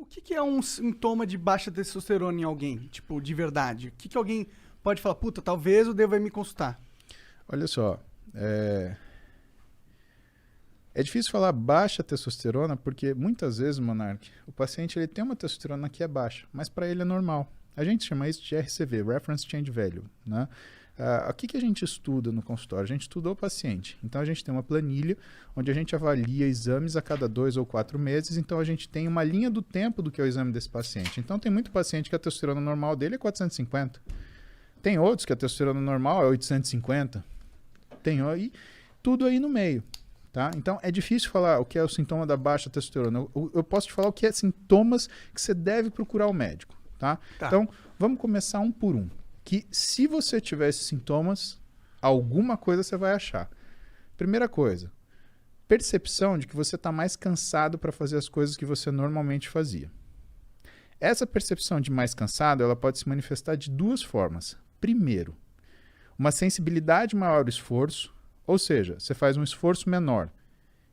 O que é um sintoma de baixa testosterona em alguém? Tipo, de verdade. O que alguém pode falar, puta, talvez eu deva ir me consultar? Olha só, é difícil falar baixa testosterona porque muitas vezes, Monark, o paciente ele tem uma testosterona que é baixa, mas para ele é normal. A gente chama isso de RCV, Reference Change Value, né? O que a gente estuda no consultório? A gente estuda o paciente. Então, a gente tem uma planilha onde a gente avalia exames a cada 2 ou 4 meses. Então, a gente tem uma linha do tempo do que é o exame desse paciente. Então, tem muito paciente que a testosterona normal dele é 450. Tem outros que a testosterona normal é 850. Tem aí, tudo aí no meio. Tá? Então, é difícil falar o que é o sintoma da baixa testosterona. Eu posso te falar o que é sintomas que você deve procurar o médico. Tá? Então, vamos começar um por um. Que se você tiver esses sintomas, alguma coisa você vai achar. Primeira coisa, percepção de que você está mais cansado para fazer as coisas que você normalmente fazia. Essa percepção de mais cansado, ela pode se manifestar de duas formas. Primeiro, uma sensibilidade maior ao esforço, ou seja, você faz um esforço menor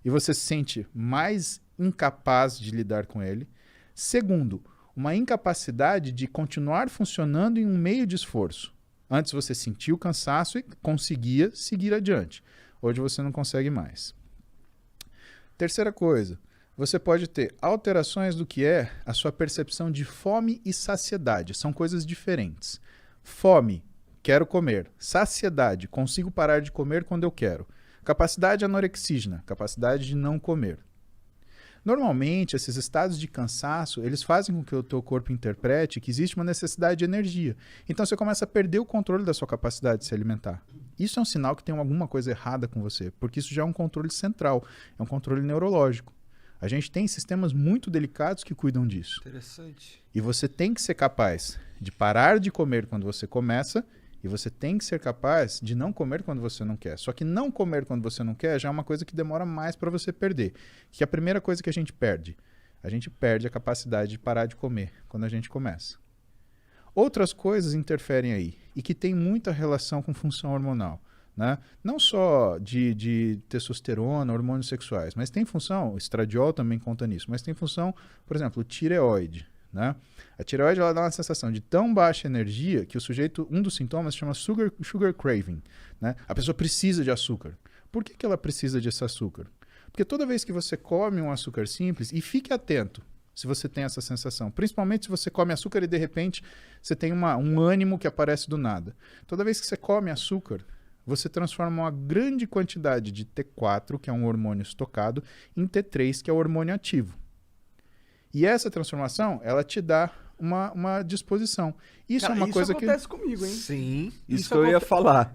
e você se sente mais incapaz de lidar com ele. Segundo, uma incapacidade de continuar funcionando em um meio de esforço. Antes você sentia o cansaço e conseguia seguir adiante. Hoje você não consegue mais. Terceira coisa, você pode ter alterações do que é a sua percepção de fome e saciedade. São coisas diferentes. Fome, quero comer. Saciedade, consigo parar de comer quando eu quero. Capacidade anorexígena, capacidade de não comer. Normalmente, esses estados de cansaço, eles fazem com que o teu corpo interprete que existe uma necessidade de energia. Então, você começa a perder o controle da sua capacidade de se alimentar. Isso é um sinal que tem alguma coisa errada com você, porque isso já é um controle central, é um controle neurológico. A gente tem sistemas muito delicados que cuidam disso. Interessante. E você tem que ser capaz de parar de comer quando você começa, e você tem que ser capaz de não comer quando você não quer. Só que não comer quando você não quer já é uma coisa que demora mais para você perder. Que é a primeira coisa que a gente perde a capacidade de parar de comer quando a gente começa. Outras coisas interferem aí e que tem muita relação com função hormonal. Né? Não só de testosterona, hormônios sexuais, mas tem função, o estradiol também conta nisso, mas tem função, por exemplo, tireoide. Né? A tireoide ela dá uma sensação de tão baixa energia que o sujeito, um dos sintomas se chama sugar craving. Né? A pessoa precisa de açúcar. Por que ela precisa desse açúcar? Porque toda vez que você come um açúcar simples, e fique atento se você tem essa sensação, principalmente se você come açúcar e de repente você tem um ânimo que aparece do nada. Toda vez que você come açúcar, você transforma uma grande quantidade de T4, que é um hormônio estocado, em T3, que é o hormônio ativo. E essa transformação, ela te dá uma disposição. Isso é uma coisa que... Isso acontece comigo, hein? Sim, isso que eu ia falar.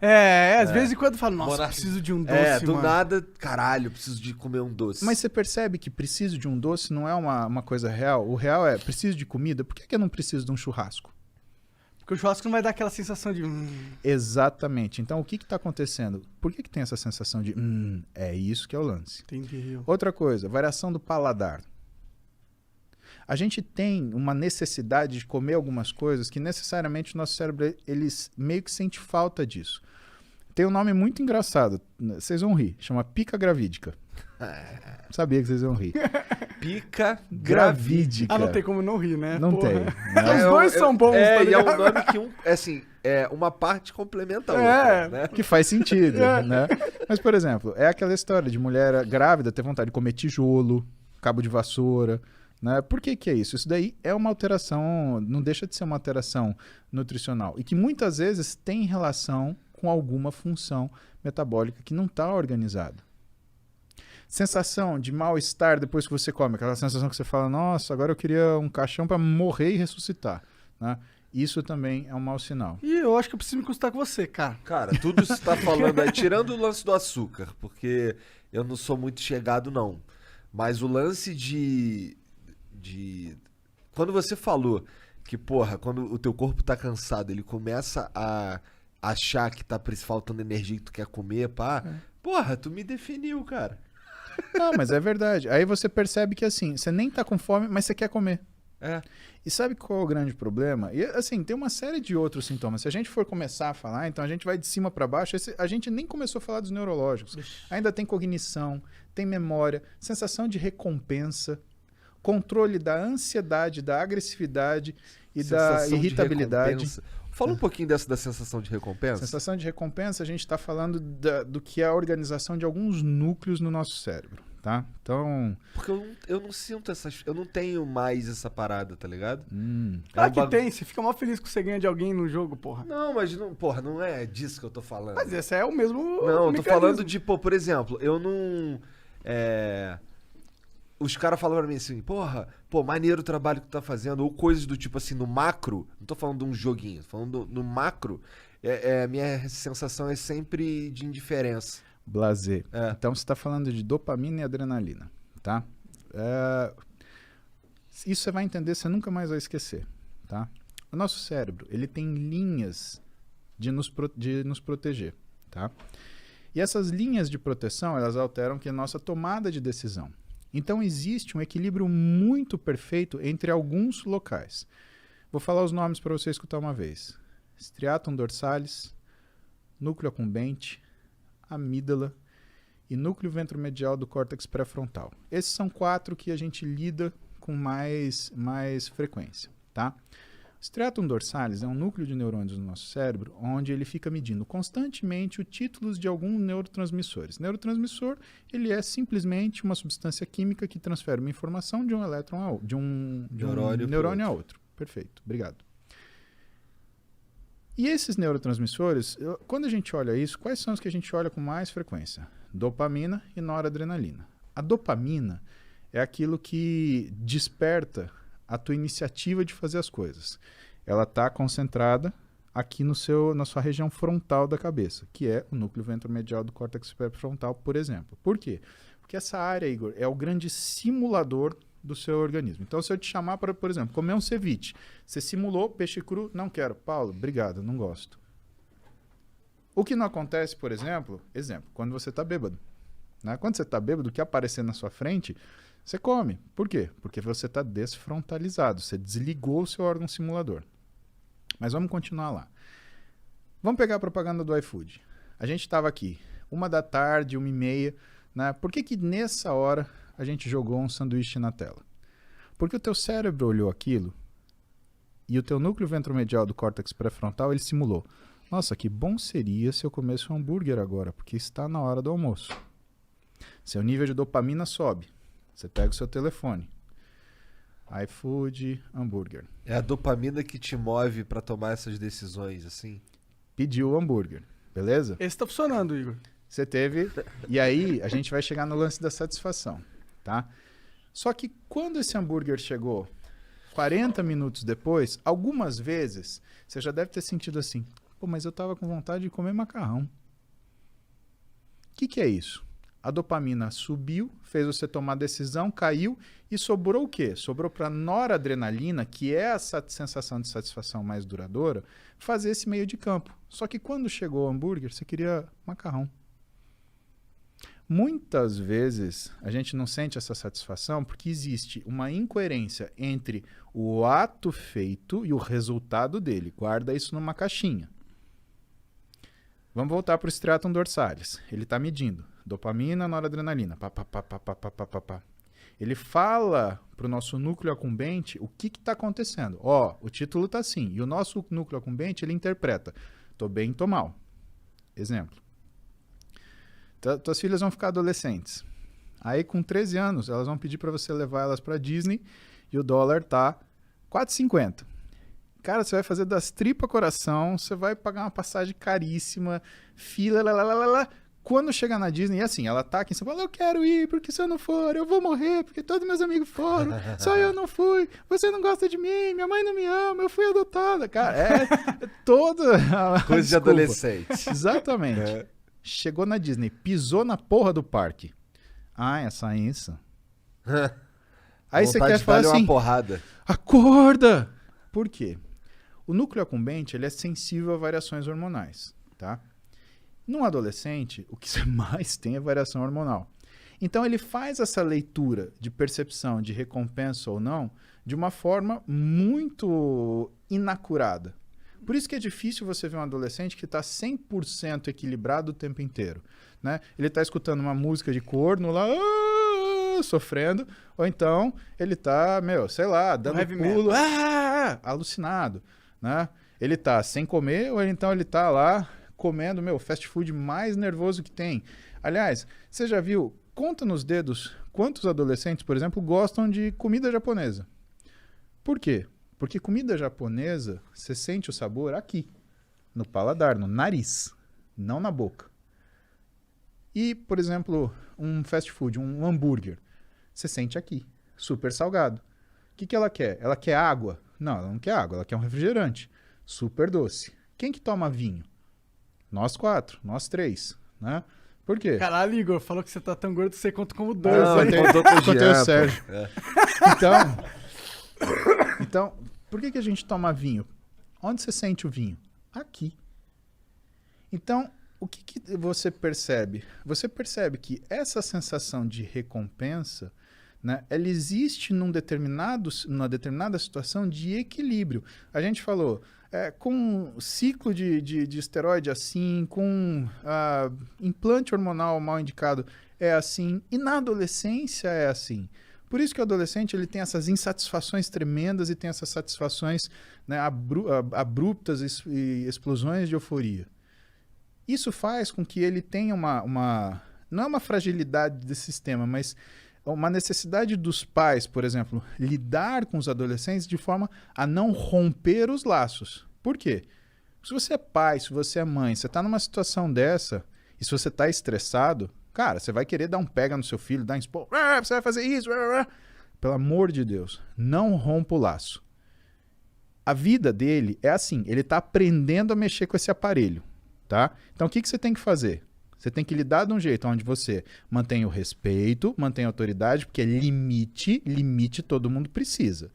Às vezes em quando eu falo, nossa, preciso de um doce, do mano. nada, caralho, preciso de comer um doce. Mas você percebe que preciso de um doce não é uma coisa real? O real é, preciso de comida, por que eu não preciso de um churrasco? Porque o churrasco não vai dar aquela sensação de... Exatamente. Então, o que está acontecendo? Por que tem essa sensação de... é isso que é o lance. Entendi. Outra coisa, variação do paladar. A gente tem uma necessidade de comer algumas coisas que necessariamente o nosso cérebro ele meio que sente falta disso. Tem um nome muito engraçado, vocês vão rir, chama pica gravídica. Sabia que vocês vão rir. Pica gravídica. Não tem como não rir, né? Não Porra. tem. Os dois são bons, tá e é ligado? um nome que uma parte complementa a outra, né? Que faz sentido, né? Mas, por exemplo, é aquela história de mulher grávida ter vontade de comer tijolo, cabo de vassoura. Né? Por que é isso? Isso daí é uma alteração, não deixa de ser uma alteração nutricional e que muitas vezes tem relação com alguma função metabólica que não está organizada. Sensação de mal-estar depois que você come, aquela sensação que você fala, nossa, agora eu queria um caixão para morrer e ressuscitar. Né? Isso também é um mau sinal. E eu acho que eu preciso me consultar com você, cara. Cara, tudo isso que você tá falando aí, tirando o lance do açúcar, porque eu não sou muito chegado, não. Mas o lance de... Quando você falou que, porra, quando o teu corpo tá cansado, ele começa a achar que tá faltando energia que tu quer comer, pá. Porra, tu me definiu, cara. Não, mas é verdade. Aí você percebe que, assim, você nem tá com fome, mas você quer comer. E sabe qual é o grande problema? E, assim, tem uma série de outros sintomas. Se a gente for começar a falar, então a gente vai de cima para baixo. A gente nem começou a falar dos neurológicos. Ainda tem cognição, tem memória, sensação de recompensa. controle da ansiedade, da agressividade e da Sensação de irritabilidade. recompensa. Fala um pouquinho dessa da sensação de recompensa. Sensação de recompensa, a gente está falando do que é a organização de alguns núcleos no nosso cérebro, tá? Então... Porque eu não sinto essas... Eu não tenho mais essa parada, tá ligado? Claro um que bagu- tem, você fica mó feliz que você ganha de alguém no jogo, porra. Não, mas não, porra, não é disso que eu tô falando. Mas esse é o mesmo Não, eu tô mecanismo. falando de, pô, por exemplo, eu não... Os caras falam pra mim assim, porra, pô, maneiro o trabalho que tu tá fazendo, ou coisas do tipo assim, no macro, não tô falando de um joguinho, tô falando no macro, a minha sensação é sempre de indiferença. Blazer. É. Então você está falando de dopamina e adrenalina, tá? Isso você vai entender, você nunca mais vai esquecer, tá? O nosso cérebro, ele tem linhas de nos proteger, tá? E essas linhas de proteção, elas alteram que a nossa tomada de decisão. Então existe um equilíbrio muito perfeito entre alguns locais. Vou falar os nomes para você escutar uma vez. Striatum dorsalis, núcleo accumbente, amígdala e núcleo ventromedial do córtex pré-frontal. Esses são 4 que a gente lida com mais frequência, tá? O striatum dorsalis é um núcleo de neurônios no nosso cérebro onde ele fica medindo constantemente os títulos de alguns neurotransmissores. Neurotransmissor, ele é simplesmente uma substância química que transfere uma informação de um elétron de um neurônio a outro. Perfeito, obrigado. E esses neurotransmissores, quando a gente olha isso, quais são os que a gente olha com mais frequência? Dopamina e noradrenalina. A dopamina é aquilo que desperta a tua iniciativa de fazer as coisas. Ela está concentrada aqui na sua região frontal da cabeça, que é o núcleo ventromedial do córtex pré-frontal, por exemplo. Por quê? Porque essa área, Igor, é o grande simulador do seu organismo. Então, se eu te chamar para, por exemplo, comer um ceviche, você simulou peixe cru, não quero. Paulo, obrigado, não gosto. O que não acontece, por exemplo, quando você está bêbado. Né? Quando você está bêbado, o que aparecer na sua frente, você come. Por quê? Porque você está desfrontalizado, você desligou o seu órgão simulador. Mas vamos continuar lá. Vamos pegar a propaganda do iFood. A gente estava aqui, 13h, 1h30, né? Por que nessa hora a gente jogou um sanduíche na tela? Porque o teu cérebro olhou aquilo e o teu núcleo ventromedial do córtex pré-frontal, ele simulou. Nossa, que bom seria se eu comesse um hambúrguer agora, porque está na hora do almoço. Seu nível de dopamina sobe. Você pega o seu telefone. iFood, hambúrguer. É a dopamina que te move pra tomar essas decisões, assim? Pediu o hambúrguer, beleza? Esse tá funcionando, Igor. Você teve... E aí, a gente vai chegar no lance da satisfação, tá? Só que quando esse hambúrguer chegou 40 minutos depois, algumas vezes, você já deve ter sentido assim, pô, mas eu tava com vontade de comer macarrão. O que é isso? A dopamina subiu, fez você tomar decisão, caiu e sobrou o quê? Sobrou para noradrenalina, que é essa sensação de satisfação mais duradoura, fazer esse meio de campo. Só que quando chegou o hambúrguer, você queria macarrão. Muitas vezes a gente não sente essa satisfação porque existe uma incoerência entre o ato feito e o resultado dele. Guarda isso numa caixinha. Vamos voltar para o striatum dorsalis. Ele está medindo dopamina, noradrenalina. Pá, pá, pá, pá, pá, pá, pá, pá. Ele fala para o nosso núcleo accumbente o que está acontecendo. Ó, o título está assim. E o nosso núcleo accumbente, ele interpreta. Tô bem, tô mal. Exemplo. Tuas filhas vão ficar adolescentes. Aí, com 13 anos, elas vão pedir para você levar elas para Disney e o dólar tá R$4,50. Cara, você vai fazer das tripas coração, você vai pagar uma passagem caríssima, fila, lá. Quando chegar na Disney, e assim, ela tá aqui em São Paulo, eu quero ir, porque se eu não for, eu vou morrer, porque todos meus amigos foram, só eu não fui, você não gosta de mim, minha mãe não me ama, eu fui adotada. Cara, é toda... Coisa de adolescente. Exatamente. É. Chegou na Disney, pisou na porra do parque. Ah, essa isso. Aí você quer falar assim, uma porrada. acorda! Por quê? O núcleo accumbente, ele é sensível a variações hormonais, tá? Num adolescente, o que você mais tem é variação hormonal. Então ele faz essa leitura de percepção de recompensa ou não de uma forma muito inacurada. Por isso que é difícil você ver um adolescente que está 100% equilibrado o tempo inteiro, né? Ele está escutando uma música de corno lá, sofrendo, ou então ele tá, sei lá, dando heavy pulo, alucinado, né? Ele tá sem comer, ou então ele tá lá comendo, fast food mais nervoso que tem. Aliás, você já viu, conta nos dedos, quantos adolescentes, por exemplo, gostam de comida japonesa? Por quê? Porque comida japonesa, você sente o sabor aqui, no paladar, no nariz, não na boca. E, por exemplo, um fast food, um hambúrguer, você sente aqui, super salgado. O que ela quer? Ela quer água? Não, ela não quer água, ela quer um refrigerante, super doce. Quem que toma vinho? Nós 4, nós 3, né? Por quê? Caralho, Igor, falou que você tá tão gordo que você conta como 2. Não, Aí. Contei o Sérgio. Então, por que a gente toma vinho? Onde você sente o vinho? Aqui. Então, o que você percebe? Você percebe que essa sensação de recompensa, né, ela existe numa determinada situação de equilíbrio. A gente falou, com ciclo de esteroide assim, com implante hormonal mal indicado é assim, e na adolescência é assim. Por isso que o adolescente ele tem essas insatisfações tremendas e tem essas satisfações, né, abruptas e explosões de euforia. Isso faz com que ele tenha não é uma fragilidade desse sistema, mas uma necessidade dos pais, por exemplo, lidar com os adolescentes de forma a não romper os laços. Por quê? Se você é pai, se você é mãe, você está numa situação dessa, e se você está estressado, cara, você vai querer dar um pega no seu filho, dar um expor, você vai fazer isso, pelo amor de Deus, não rompa o laço. A vida dele é assim, ele está aprendendo a mexer com esse aparelho. Tá? Então, o que você tem que fazer? Você tem que lidar de um jeito onde você mantém o respeito, mantém a autoridade, porque limite todo mundo precisa.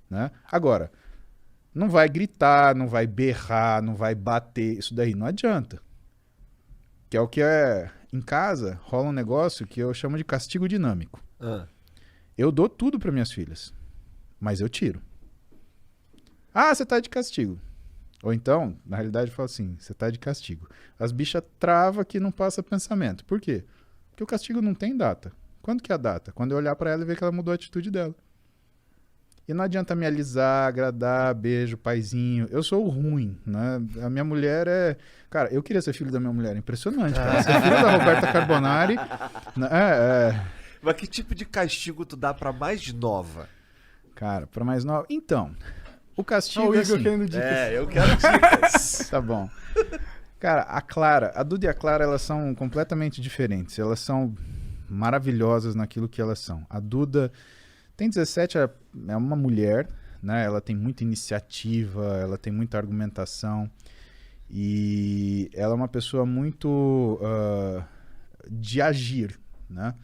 Né? Agora, não vai gritar, não vai berrar, não vai bater, isso daí não adianta. Que é o que em casa rola um negócio que eu chamo de castigo dinâmico. Eu dou tudo para minhas filhas, mas eu tiro. Ah, você tá de castigo. Ou então, na realidade, eu falo assim, você tá de castigo. As bichas travam que não passa pensamento. Por quê? Porque o castigo não tem data. Quando que é a data? Quando eu olhar pra ela e ver que ela mudou a atitude dela. E não adianta me alisar, agradar, beijo, paizinho. Eu sou o ruim, né? A minha mulher é... Cara, eu queria ser filho da minha mulher. Impressionante, cara. Ser filho da Roberta Carbonari... Mas que tipo de castigo tu dá pra mais nova? Cara, pra mais nova... Então... O castigo o é Igor assim... querendo dicas. Eu quero dicas. Tá bom. Cara, a Duda e a Clara, elas são completamente diferentes. Elas são maravilhosas naquilo que elas são. A Duda tem 17, é uma mulher, né? Ela tem muita iniciativa, ela tem muita argumentação. E ela é uma pessoa muito de agir, né?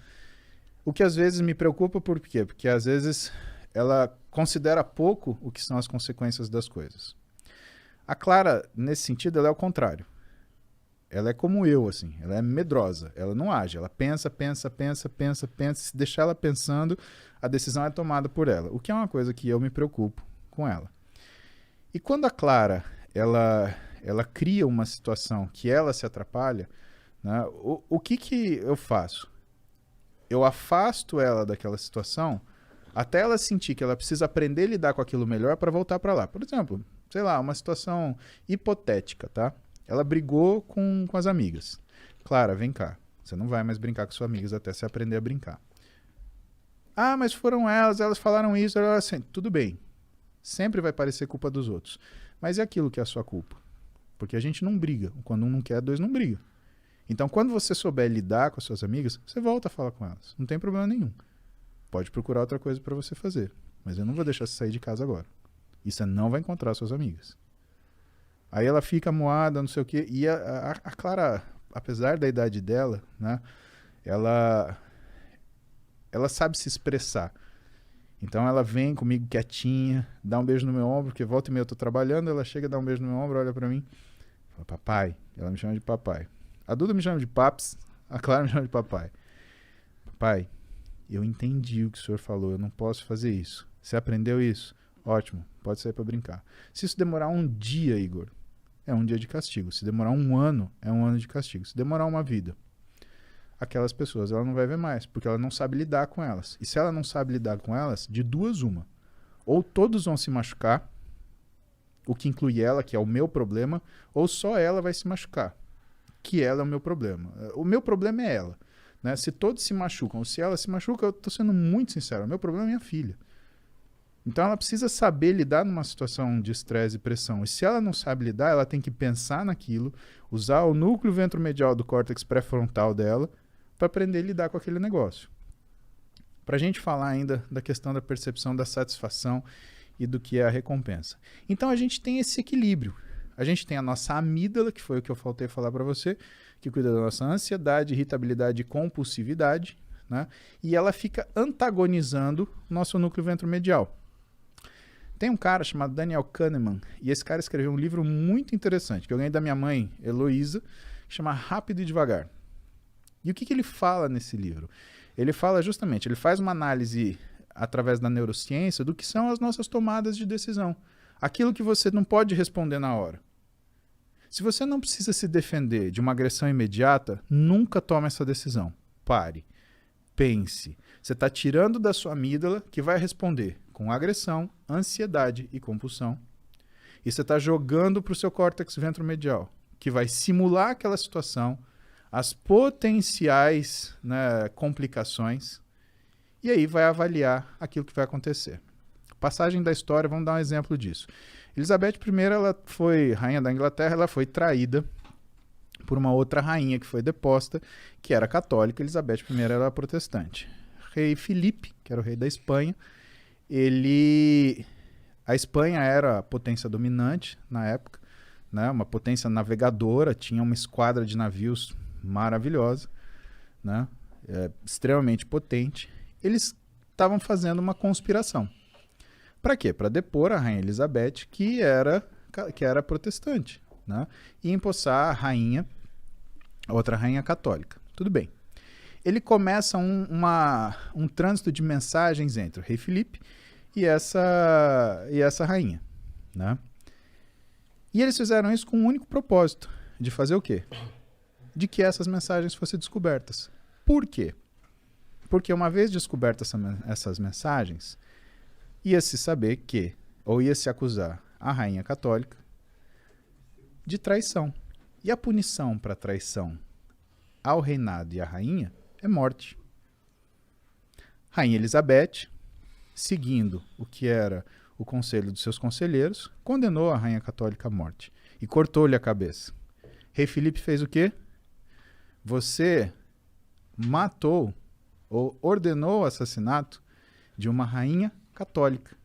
O que às vezes me preocupa, por quê? Porque às vezes ela considera pouco o que são as consequências das coisas. A Clara, nesse sentido, ela é o contrário. Ela é como eu, assim. Ela é medrosa. Ela não age. Ela pensa. Se deixar ela pensando, a decisão é tomada por ela. O que é uma coisa que eu me preocupo com ela. E quando a Clara, ela cria uma situação que ela se atrapalha, né, o que eu faço? Eu afasto ela daquela situação até ela sentir que ela precisa aprender a lidar com aquilo melhor para voltar para lá. Por exemplo, sei lá, uma situação hipotética, tá? Ela brigou com as amigas. Clara, vem cá. Você não vai mais brincar com suas amigas até você aprender a brincar. Ah, mas foram elas falaram isso. Assim, tudo bem. Sempre vai parecer culpa dos outros. Mas é aquilo que é a sua culpa. Porque a gente não briga. Quando um não quer, dois não brigam. Então, quando você souber lidar com as suas amigas, você volta a falar com elas. Não tem problema nenhum. Pode procurar outra coisa para você fazer. Mas eu não vou deixar você sair de casa agora. E você não vai encontrar suas amigas. Aí ela fica moada, não sei o quê. E a Clara, apesar da idade dela, né, ela sabe se expressar. Então ela vem comigo quietinha, dá um beijo no meu ombro, porque volta e meia eu tô trabalhando, ela chega, dá um beijo no meu ombro, olha para mim, fala, papai. Ela me chama de papai. A Duda me chama de paps, a Clara me chama de papai. Papai, eu entendi o que o senhor falou, eu não posso fazer isso. Você aprendeu isso? Ótimo, pode sair para brincar. Se isso demorar um dia, Igor, é um dia de castigo. Se demorar um ano, é um ano de castigo. Se demorar uma vida. aquelas pessoas ela não vai ver mais, porque ela não sabe lidar com elas. E se ela não sabe lidar com elas, de duas uma. Ou todos vão se machucar, o que inclui ela, que é o meu problema, ou só ela vai se machucar, que ela é o meu problema. O meu problema é ela. Né? Se todos se machucam, ou se ela se machuca, eu estou sendo muito sincero, o meu problema é minha filha. Então ela precisa saber lidar numa situação de estresse e pressão. E se ela não sabe lidar, ela tem que pensar naquilo, usar o núcleo ventromedial do córtex pré-frontal dela para aprender a lidar com aquele negócio. Para a gente falar ainda da questão da percepção da satisfação e do que é a recompensa. Então a gente tem esse equilíbrio. A gente tem a nossa amígdala, que foi o que eu faltei falar para você, que cuida da nossa ansiedade, irritabilidade e compulsividade, né? E ela fica antagonizando o nosso núcleo ventromedial. Tem um cara chamado Daniel Kahneman, e esse cara escreveu um livro muito interessante, que eu ganhei da minha mãe, Heloísa, que chama Rápido e Devagar. E o que ele fala nesse livro? Ele fala justamente, ele faz uma análise através da neurociência do que são as nossas tomadas de decisão. Aquilo que você não pode responder na hora. Se você não precisa se defender de uma agressão imediata, nunca tome essa decisão. Pare. Pense. Você está tirando da sua amígdala, que vai responder com agressão, ansiedade e compulsão. E você está jogando para o seu córtex ventromedial, que vai simular aquela situação, as potenciais, né, complicações, e aí vai avaliar aquilo que vai acontecer. Passagem da história, vamos dar um exemplo disso. Elizabeth I, ela foi rainha da Inglaterra, ela foi traída por uma outra rainha que foi deposta, que era católica. Elizabeth I era protestante. Rei Filipe, que era o rei da Espanha, a Espanha era a potência dominante na época, né? Uma potência navegadora, tinha uma esquadra de navios maravilhosa, né? Extremamente potente. Eles estavam fazendo uma conspiração. Para quê? Para depor a rainha Elizabeth, que era protestante, né? E empossar a rainha, outra rainha católica. Tudo bem. Ele começa um trânsito de mensagens entre o rei Filipe e essa rainha, né? E eles fizeram isso com um único propósito, de fazer o quê? De que essas mensagens fossem descobertas. Por quê? Porque uma vez descobertas essas mensagens, ia-se saber que, ou ia-se acusar a rainha católica de traição. E a punição para traição ao reinado e à rainha é morte. Rainha Elizabeth, seguindo o que era o conselho dos seus conselheiros, condenou a rainha católica à morte e cortou-lhe a cabeça. Rei Filipe fez o quê? Você matou ou ordenou o assassinato de uma rainha católica.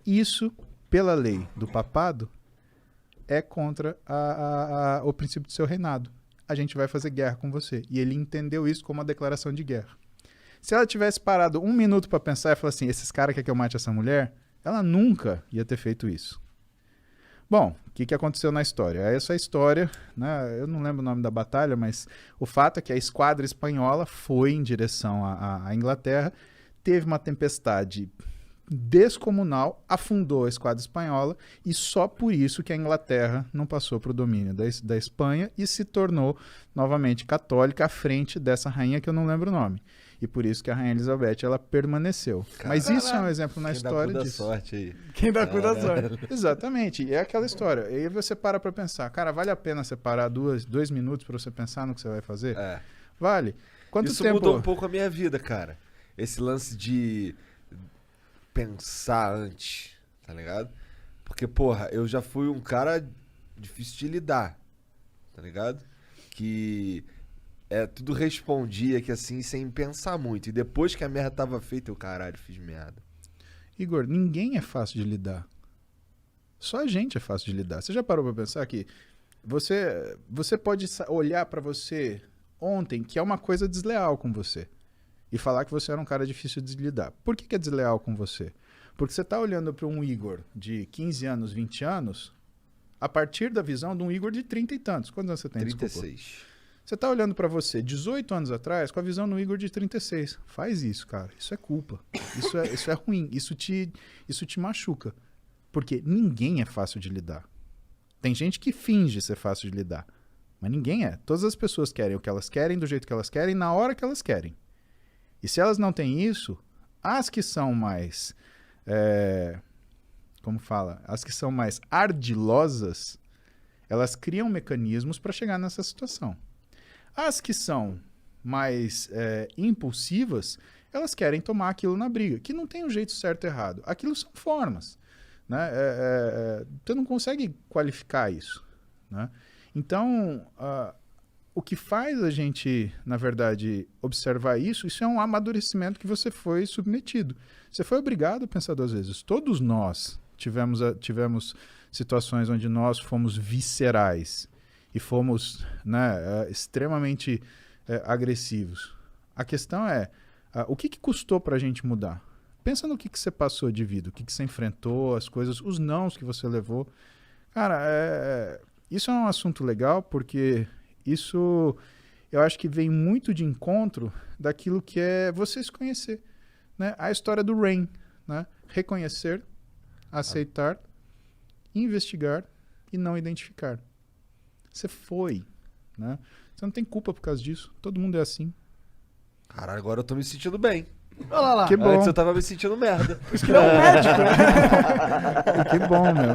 Isso, pela lei do papado, é contra o princípio do seu reinado. A gente vai fazer guerra com você. E ele entendeu isso como uma declaração de guerra. Se ela tivesse parado um minuto para pensar e falar assim, esses caras querem que eu mate essa mulher, ela nunca ia ter feito isso. Bom, o que aconteceu na história? Essa história, né, eu não lembro o nome da batalha, mas o fato é que a esquadra espanhola foi em direção à Inglaterra, teve uma tempestade descomunal, afundou a esquadra espanhola e só por isso que a Inglaterra não passou para o domínio da Espanha e se tornou novamente católica à frente dessa rainha que eu não lembro o nome. E por isso que a rainha Elizabeth ela permaneceu. Mas isso é um exemplo na história disso. Sorte aí. Quem dá cu da sorte. Exatamente. É aquela história. E aí você para pensar. Cara, vale a pena você parar 2 minutos para você pensar no que você vai fazer? É. Vale. Quanto isso tempo... mudou um pouco a minha vida, cara. Esse lance de pensar antes, tá ligado? Porque, porra, eu já fui um cara difícil de lidar, tá ligado? Que tudo respondia que assim, sem pensar muito. E depois que a merda tava feita, eu, caralho, fiz merda. Igor, ninguém é fácil de lidar. Só a gente é fácil de lidar. Você já parou pra pensar que você pode olhar pra você ontem que é uma coisa desleal com você e falar que você era um cara difícil de lidar. Por que é desleal com você? Porque você tá olhando para um Igor de 15 anos, 20 anos, a partir da visão de um Igor de 30 e tantos. Quantos anos você tem? 36. Desculpa. Você tá olhando para você 18 anos atrás com a visão do Igor de 36. Faz isso, cara. Isso é culpa. Isso é ruim. Isso te machuca. Porque ninguém é fácil de lidar. Tem gente que finge ser fácil de lidar. Mas ninguém é. Todas as pessoas querem o que elas querem, do jeito que elas querem, na hora que elas querem. E se elas não têm isso, as que são mais... como fala? As que são mais ardilosas, elas criam mecanismos para chegar nessa situação. As que são mais impulsivas, elas querem tomar aquilo na briga, que não tem um jeito certo e errado. Aquilo são formas. Né? Você não consegue qualificar isso. Né? Então, o que faz a gente, na verdade, observar isso é um amadurecimento que você foi submetido. Você foi obrigado a pensar 2 vezes. Todos nós tivemos situações onde nós fomos viscerais e fomos, né, extremamente agressivos. A questão é, o que custou para a gente mudar? Pensa no que você passou de vida, o que você enfrentou, as coisas, os nãos que você levou. Cara, isso é um assunto legal porque isso eu acho que vem muito de encontro daquilo que é você se conhecer. Né? A história do Rain, né? Reconhecer, aceitar, investigar e não identificar. Você foi, né? Você não tem culpa por causa disso. Todo mundo é assim. Caralho, agora eu tô me sentindo bem. Olha lá. Que bom. Antes eu tava me sentindo merda. Por isso que ele é um médico. Que bom, meu.